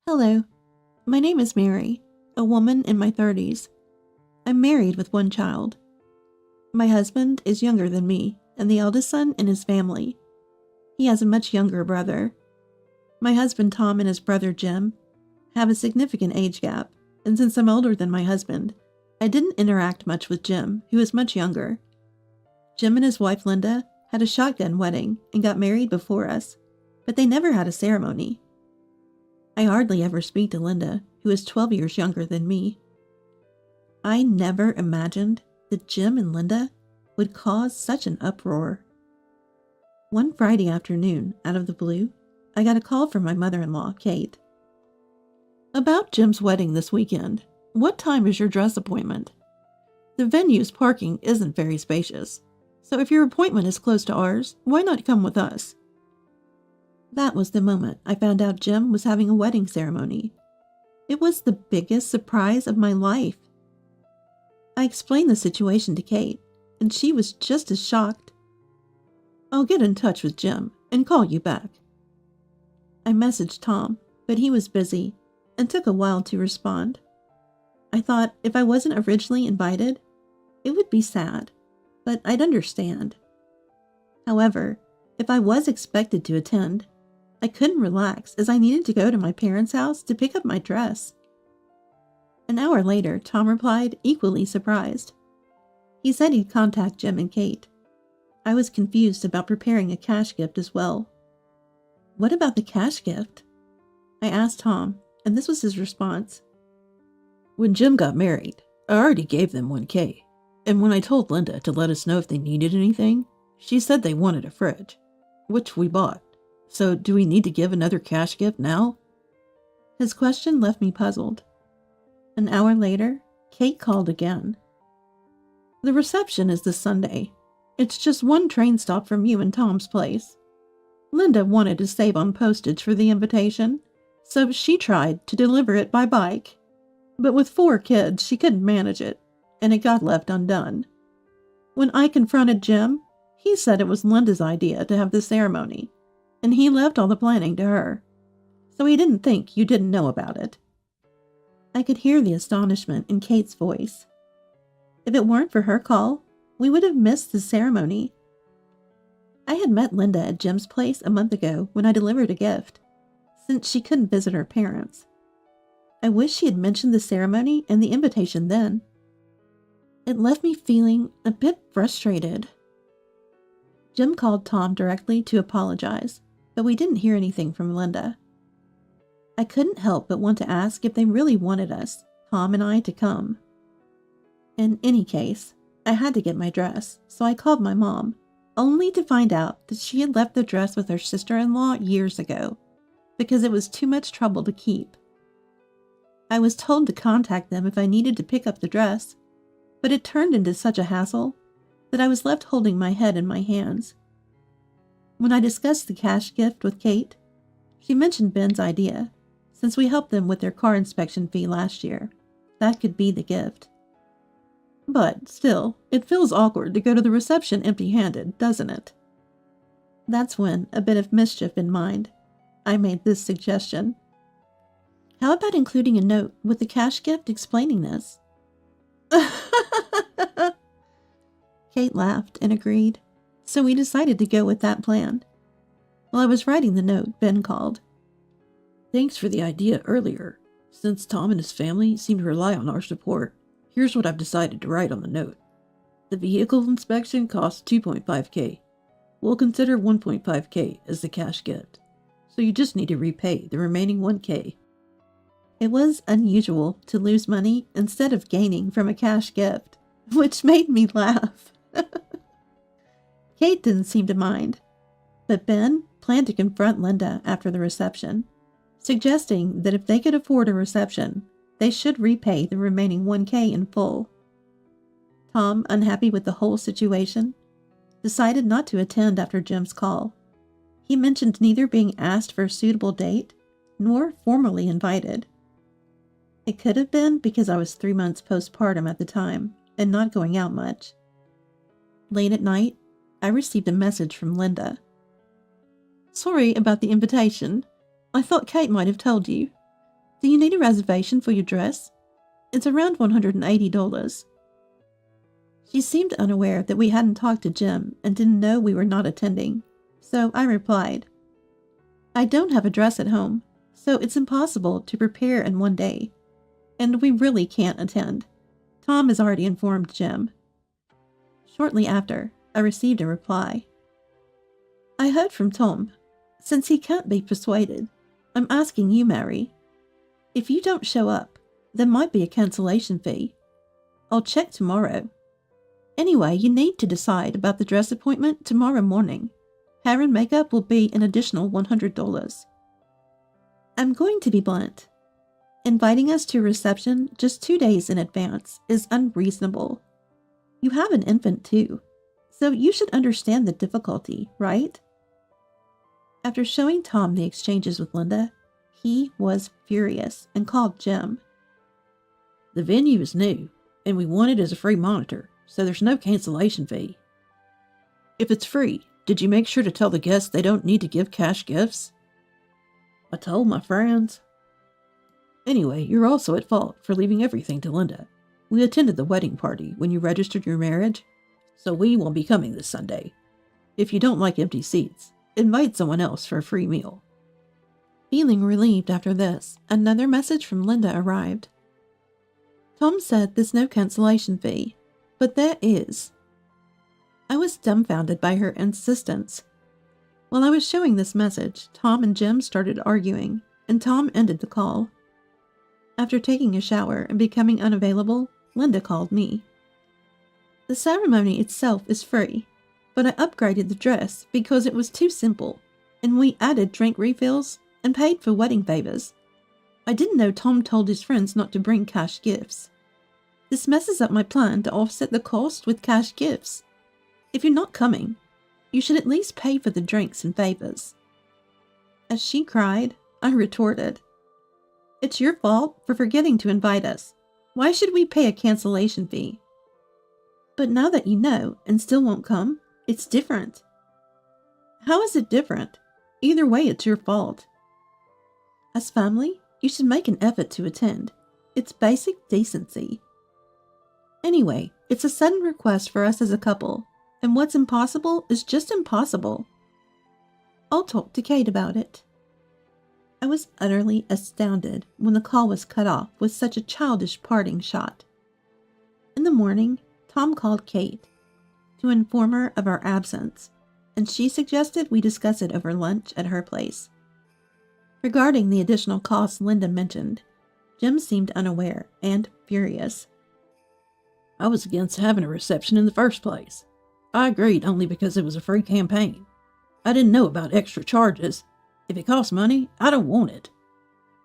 Hello, my name is Mary, a woman in my 30s. I'm married with one child. My husband is younger than me and the eldest son in his family. He has a much younger brother. My husband Tom and his brother Jim have a significant age gap, and since I'm older than my husband, I didn't interact much with Jim, who is much younger. Jim and his wife Linda had a shotgun wedding and got married before us, but they never had a ceremony. I hardly ever speak to Linda, who is 12 years younger than me. I never imagined that Jim and Linda would cause such an uproar. One Friday afternoon, out of the blue, I got a call from my mother-in-law, Kate. About Jim's wedding this weekend. What time is your dress appointment? The venue's parking isn't very spacious, so if your appointment is close to ours, why not come with us? That was the moment I found out Jim was having a wedding ceremony. It was the biggest surprise of my life. I explained the situation to Kate, and she was just as shocked. I'll get in touch with Jim and call you back. I messaged Tom, but he was busy and took a while to respond. I thought if I wasn't originally invited, it would be sad, but I'd understand. However, if I was expected to attend, I couldn't relax as I needed to go to my parents' house to pick up my dress. An hour later, Tom replied, equally surprised. He said he'd contact Jim and Kate. I was confused about preparing a cash gift as well. What about the cash gift? I asked Tom, and this was his response. When Jim got married, I already gave them $1,000, and when I told Linda to let us know if they needed anything, she said they wanted a fridge, which we bought. So, do we need to give another cash gift now? His question left me puzzled. An hour later, Kate called again. The reception is this Sunday. It's just one train stop from you and Tom's place. Linda wanted to save on postage for the invitation, so she tried to deliver it by bike. But with 4 kids, she couldn't manage it, and it got left undone. When I confronted Jim, he said it was Linda's idea to have the ceremony, and he left all the planning to her, so he didn't think you didn't know about it. I could hear the astonishment in Kate's voice. If it weren't for her call, we would have missed the ceremony. I had met Linda at Jim's place a month ago when I delivered a gift, since she couldn't visit her parents. I wish she had mentioned the ceremony and the invitation then. It left me feeling a bit frustrated. Jim called Tom directly to apologize, but we didn't hear anything from Linda. I couldn't help but want to ask if they really wanted us, Tom and I, to come. In any case, I had to get my dress, so I called my mom, only to find out that she had left the dress with her sister-in-law years ago, because it was too much trouble to keep. I was told to contact them if I needed to pick up the dress, but it turned into such a hassle that I was left holding my head in my hands. When I discussed the cash gift with Kate, she mentioned Ben's idea, since we helped them with their car inspection fee last year. That could be the gift. But still, it feels awkward to go to the reception empty-handed, doesn't it? That's when, a bit of mischief in mind, I made this suggestion. How about including a note with the cash gift explaining this? Kate laughed and agreed, so we decided to go with that plan. While I was writing the note, Ben called. Thanks for the idea earlier. Since Tom and his family seem to rely on our support, here's what I've decided to write on the note. The vehicle inspection costs $2,500. We'll consider $1,500 as the cash gift, so you just need to repay the remaining $1,000. It was unusual to lose money instead of gaining from a cash gift, which made me laugh. Kate didn't seem to mind, but Ben planned to confront Linda after the reception, suggesting that if they could afford a reception, they should repay the remaining $1,000 in full. Tom, unhappy with the whole situation, decided not to attend after Jim's call. He mentioned neither being asked for a suitable date nor formally invited. It could have been because I was 3 months postpartum at the time and not going out much. Late at night, I received a message from Linda. Sorry about the invitation. I thought Kate might have told you. Do you need a reservation for your dress? It's around $180. She seemed unaware that we hadn't talked to Jim and didn't know we were not attending, so I replied, I don't have a dress at home, so it's impossible to prepare in one day, and we really can't attend. Tom has already informed Jim. Shortly after, I received a reply. I heard from Tom. Since he can't be persuaded, I'm asking you, Mary. If you don't show up, there might be a cancellation fee. I'll check tomorrow. Anyway, you need to decide about the dress appointment tomorrow morning. Hair and makeup will be an additional $100. I'm going to be blunt. Inviting us to a reception just 2 days in advance is unreasonable. You have an infant too, so you should understand the difficulty, right? After showing Tom the exchanges with Linda, he was furious and called Jim. The venue is new, and we want it as a free monitor, so there's no cancellation fee. If it's free, did you make sure to tell the guests they don't need to give cash gifts? I told my friends. Anyway, you're also at fault for leaving everything to Linda. We attended the wedding party when you registered your marriage, so we won't be coming this Sunday. If you don't like empty seats, invite someone else for a free meal. Feeling relieved after this, another message from Linda arrived. Tom said there's no cancellation fee, but there is. I was dumbfounded by her insistence. While I was showing this message, Tom and Jim started arguing, and Tom ended the call. After taking a shower and becoming unavailable, Linda called me. The ceremony itself is free, but I upgraded the dress because it was too simple, and we added drink refills and paid for wedding favors. I didn't know Tom told his friends not to bring cash gifts. This messes up my plan to offset the cost with cash gifts. If you're not coming, you should at least pay for the drinks and favors. As she cried, I retorted, It's your fault for forgetting to invite us. Why should we pay a cancellation fee? But now that you know and still won't come, it's different. How is it different? Either way, it's your fault. As family, you should make an effort to attend. It's basic decency. Anyway, it's a sudden request for us as a couple, and what's impossible is just impossible. I'll talk to Kate about it. I was utterly astounded when the call was cut off with such a childish parting shot. In the morning, Tom called Kate to inform her of our absence, and she suggested we discuss it over lunch at her place. Regarding the additional costs Linda mentioned, Jim seemed unaware and furious. I was against having a reception in the first place. I agreed only because it was a free campaign. I didn't know about extra charges. If it costs money, I don't want it.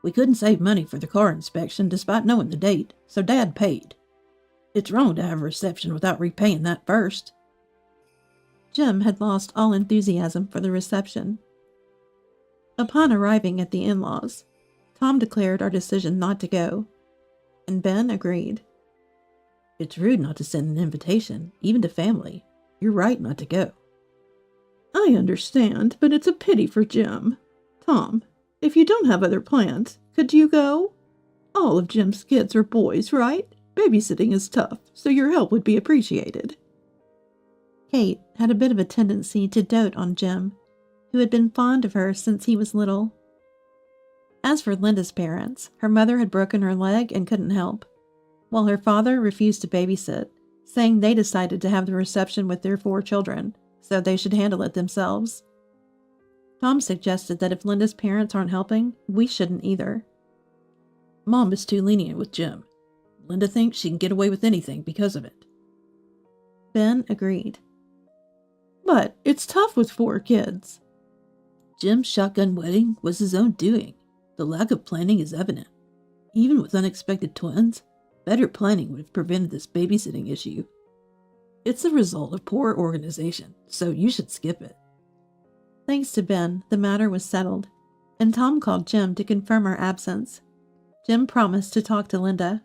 We couldn't save money for the car inspection despite knowing the date, so Dad paid. It's wrong to have a reception without repaying that first. Jim had lost all enthusiasm for the reception. Upon arriving at the in-laws, Tom declared our decision not to go, and Ben agreed. It's rude not to send an invitation, even to family. You're right not to go. I understand, but it's a pity for Jim. Tom, if you don't have other plans, could you go? All of Jim's kids are boys, right? Babysitting is tough, so your help would be appreciated. Kate had a bit of a tendency to dote on Jim, who had been fond of her since he was little. As for Linda's parents, her mother had broken her leg and couldn't help, while her father refused to babysit, saying they decided to have the reception with their 4 children, so they should handle it themselves. Tom suggested that if Linda's parents aren't helping, we shouldn't either. Mom is too lenient with Jim. Linda thinks she can get away with anything because of it. Ben agreed. But it's tough with 4 kids. Jim's shotgun wedding was his own doing. The lack of planning is evident. Even with unexpected twins, better planning would have prevented this babysitting issue. It's the result of poor organization, so you should skip it. Thanks to Ben, the matter was settled, and Tom called Jim to confirm our absence. Jim promised to talk to Linda.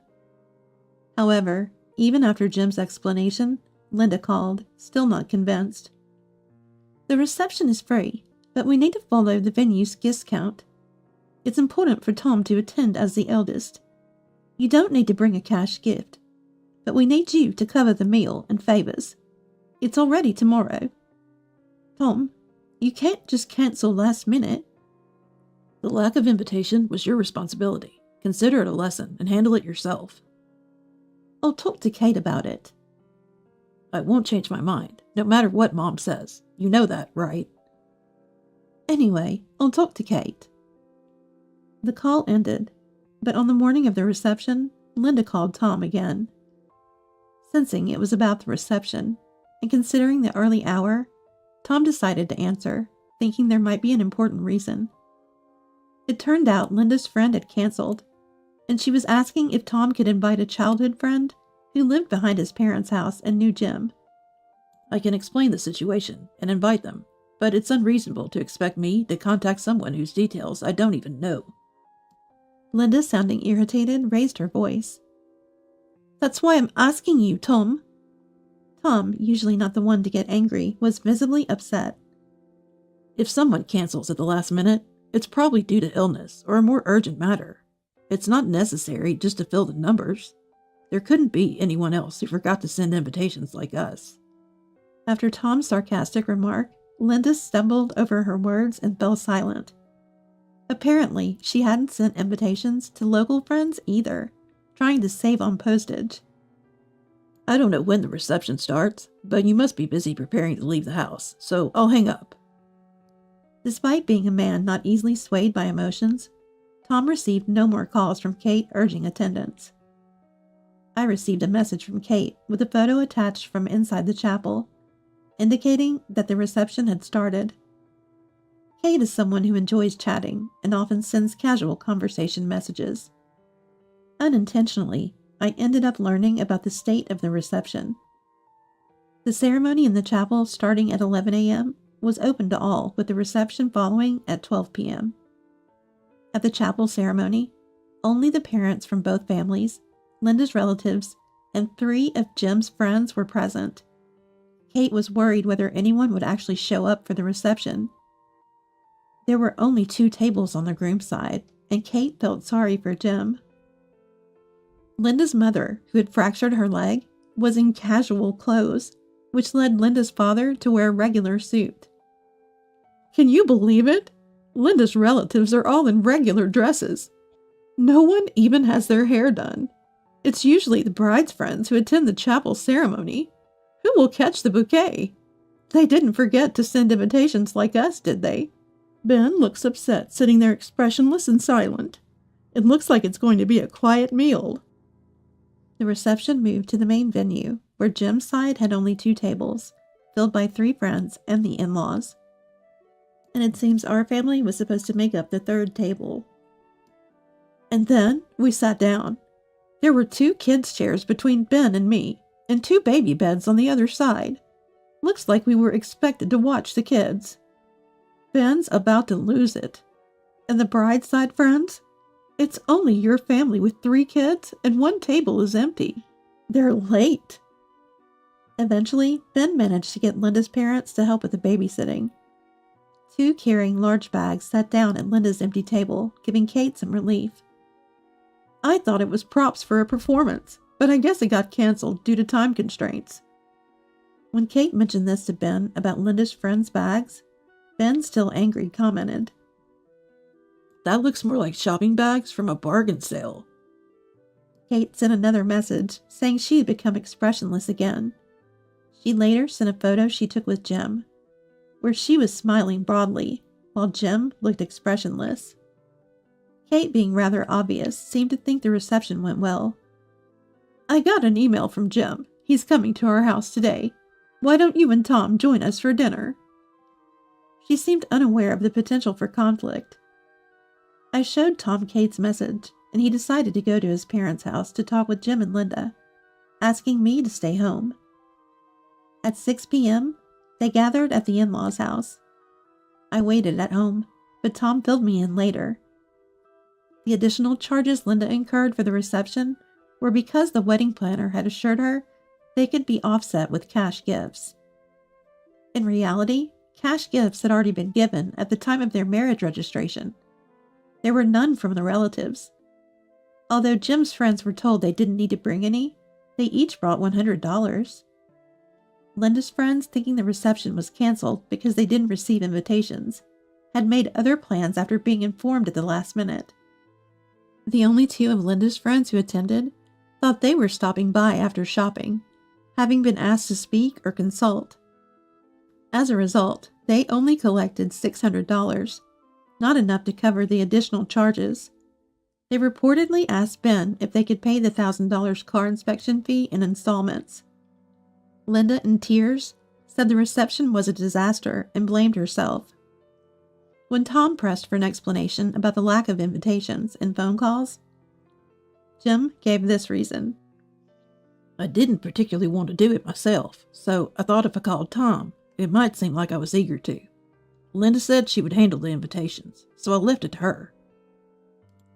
However, even after Jim's explanation, Linda called, still not convinced. The reception is free, but we need to follow the venue's guest count. It's important for Tom to attend as the eldest. You don't need to bring a cash gift, but we need you to cover the meal and favors. It's already tomorrow. Tom, you can't just cancel last minute. The lack of invitation was your responsibility. Consider it a lesson and handle it yourself. I'll talk to Kate about it. I won't change my mind, no matter what Mom says. You know that, right? Anyway, I'll talk to Kate. The call ended, but on the morning of the reception, Linda called Tom again. Sensing it was about the reception, and considering the early hour, Tom decided to answer, thinking there might be an important reason. It turned out Linda's friend had canceled, and she was asking if Tom could invite a childhood friend who lived behind his parents' house and knew Jim. I can explain the situation and invite them, but it's unreasonable to expect me to contact someone whose details I don't even know. Linda, sounding irritated, raised her voice. That's why I'm asking you, Tom. Tom, usually not the one to get angry, was visibly upset. If someone cancels at the last minute, it's probably due to illness or a more urgent matter. It's not necessary just to fill the numbers. There couldn't be anyone else who forgot to send invitations like us. After Tom's sarcastic remark, Linda stumbled over her words and fell silent. Apparently, she hadn't sent invitations to local friends either, trying to save on postage. I don't know when the reception starts, but you must be busy preparing to leave the house, so I'll hang up. Despite being a man not easily swayed by emotions, Tom received no more calls from Kate urging attendance. I received a message from Kate with a photo attached from inside the chapel, indicating that the reception had started. Kate is someone who enjoys chatting and often sends casual conversation messages. Unintentionally, I ended up learning about the state of the reception. The ceremony in the chapel, starting at 11 a.m., was open to all, with the reception following at 12 p.m. At the chapel ceremony, only the parents from both families, Linda's relatives, and 3 of Jim's friends were present. Kate was worried whether anyone would actually show up for the reception. There were only 2 tables on the groom's side, and Kate felt sorry for Jim. Linda's mother, who had fractured her leg, was in casual clothes, which led Linda's father to wear a regular suit. Can you believe it? Linda's relatives are all in regular dresses. No one even has their hair done. It's usually the bride's friends who attend the chapel ceremony. Who will catch the bouquet? They didn't forget to send invitations like us, did they? Ben looks upset, sitting there expressionless and silent. It looks like it's going to be a quiet meal. The reception moved to the main venue, where Jim's side had only 2 tables, filled by 3 friends and the in-laws. And it seems our family was supposed to make up the 3rd table. And then we sat down. There were 2 kids' chairs between Ben and me, and 2 baby beds on the other side. Looks like we were expected to watch the kids. Ben's about to lose it. And the bride's side friends? It's only your family with 3 kids, and 1 table is empty. They're late. Eventually, Ben managed to get Linda's parents to help with the babysitting. 2 carrying large bags sat down at Linda's empty table, giving Kate some relief. I thought it was props for a performance, but I guess it got canceled due to time constraints. When Kate mentioned this to Ben about Linda's friends' bags, Ben, still angry, commented, That looks more like shopping bags from a bargain sale. Kate sent another message saying she had become expressionless again. She later sent a photo she took with Jim, where she was smiling broadly, while Jim looked expressionless. Kate, being rather obvious, seemed to think the reception went well. I got an email from Jim. He's coming to our house today. Why don't you and Tom join us for dinner? She seemed unaware of the potential for conflict. I showed Tom Kate's message, and he decided to go to his parents' house to talk with Jim and Linda, asking me to stay home. At 6 p.m., they gathered at the in-laws' house. I waited at home, but Tom filled me in later. The additional charges Linda incurred for the reception were because the wedding planner had assured her they could be offset with cash gifts. In reality, cash gifts had already been given at the time of their marriage registration. There were none from the relatives. Although Jim's friends were told they didn't need to bring any, they each brought $100. Linda's friends, thinking the reception was canceled because they didn't receive invitations, had made other plans after being informed at the last minute. The only two of Linda's friends who attended thought they were stopping by after shopping, having been asked to speak or consult. As a result, they only collected $600, not enough to cover the additional charges. They reportedly asked Ben if they could pay the $1,000 car inspection fee in installments. Linda, in tears, said the reception was a disaster and blamed herself. When Tom pressed for an explanation about the lack of invitations and phone calls, Jim gave this reason. I didn't particularly want to do it myself, so I thought if I called Tom, it might seem like I was eager to. Linda said she would handle the invitations, so I left it to her.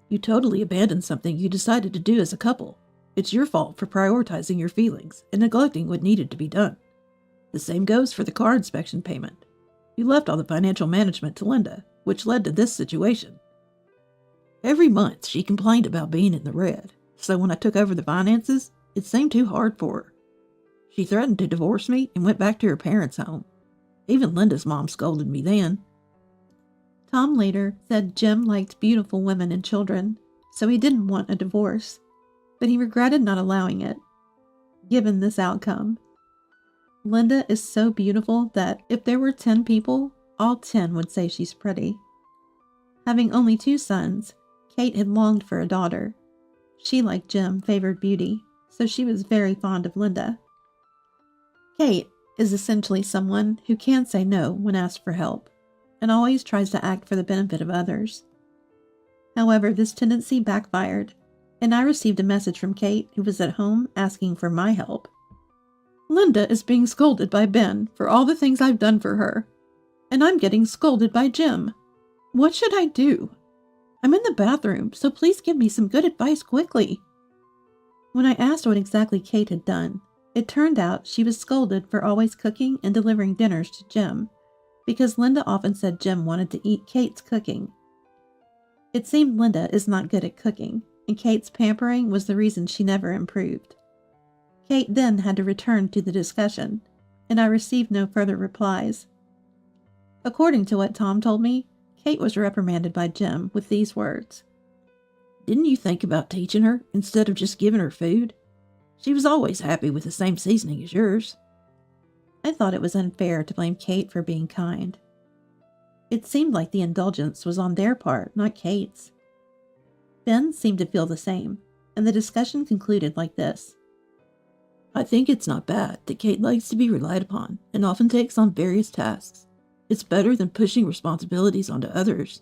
You totally abandoned something you decided to do as a couple. It's your fault for prioritizing your feelings and neglecting what needed to be done. The same goes for the car inspection payment. You left all the financial management to Linda, which led to this situation. Every month she complained about being in the red, so when I took over the finances, it seemed too hard for her. She threatened to divorce me and went back to her parents' home. Even Linda's mom scolded me then. Tom later said Jim liked beautiful women and children, so he didn't want a divorce, but he regretted not allowing it, given this outcome. Linda is so beautiful that if there were 10 people, all 10 would say she's pretty. Having only 2 sons, Kate had longed for a daughter. She, like Jim, favored beauty, so she was very fond of Linda. Kate is essentially someone who can't say no when asked for help, and always tries to act for the benefit of others. However, this tendency backfired, and I received a message from Kate, who was at home, asking for my help. Linda is being scolded by Ben for all the things I've done for her, and I'm getting scolded by Jim. What should I do? I'm in the bathroom, so please give me some good advice quickly. When I asked what exactly Kate had done, it turned out she was scolded for always cooking and delivering dinners to Jim, because Linda often said Jim wanted to eat Kate's cooking. It seemed Linda is not good at cooking, and Kate's pampering was the reason she never improved. Kate then had to return to the discussion, and I received no further replies. According to what Tom told me, Kate was reprimanded by Jim with these words. Didn't you think about teaching her instead of just giving her food? She was always happy with the same seasoning as yours. I thought it was unfair to blame Kate for being kind. It seemed like the indulgence was on their part, not Kate's. Ben seemed to feel the same, and the discussion concluded like this. I think it's not bad that Kate likes to be relied upon and often takes on various tasks. It's better than pushing responsibilities onto others.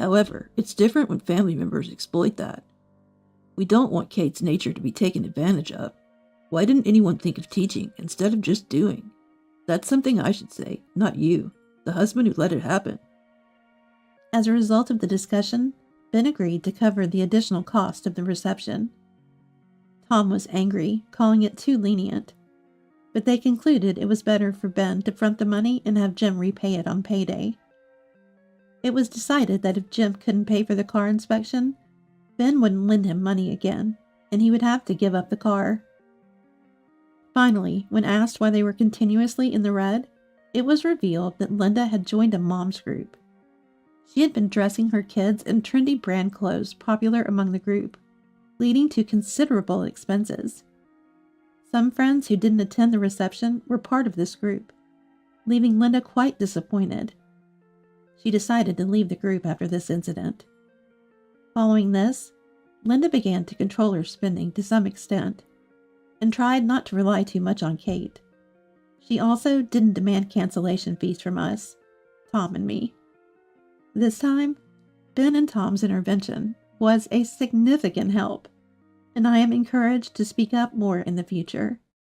However, it's different when family members exploit that. We don't want Kate's nature to be taken advantage of. Why didn't anyone think of teaching instead of just doing? That's something I should say, not you, the husband who let it happen. As a result of the discussion, Ben agreed to cover the additional cost of the reception. Tom was angry, calling it too lenient, but they concluded it was better for Ben to front the money and have Jim repay it on payday. It was decided that if Jim couldn't pay for the car inspection, Ben wouldn't lend him money again, and he would have to give up the car. Finally, when asked why they were continuously in the red, it was revealed that Linda had joined a mom's group. She had been dressing her kids in trendy brand clothes popular among the group, leading to considerable expenses. Some friends who didn't attend the reception were part of this group, leaving Linda quite disappointed. She decided to leave the group after this incident. Following this, Linda began to control her spending to some extent, and tried not to rely too much on Kate. She also didn't demand cancellation fees from us, Tom and me. This time, Ben and Tom's intervention was a significant help, and I am encouraged to speak up more in the future.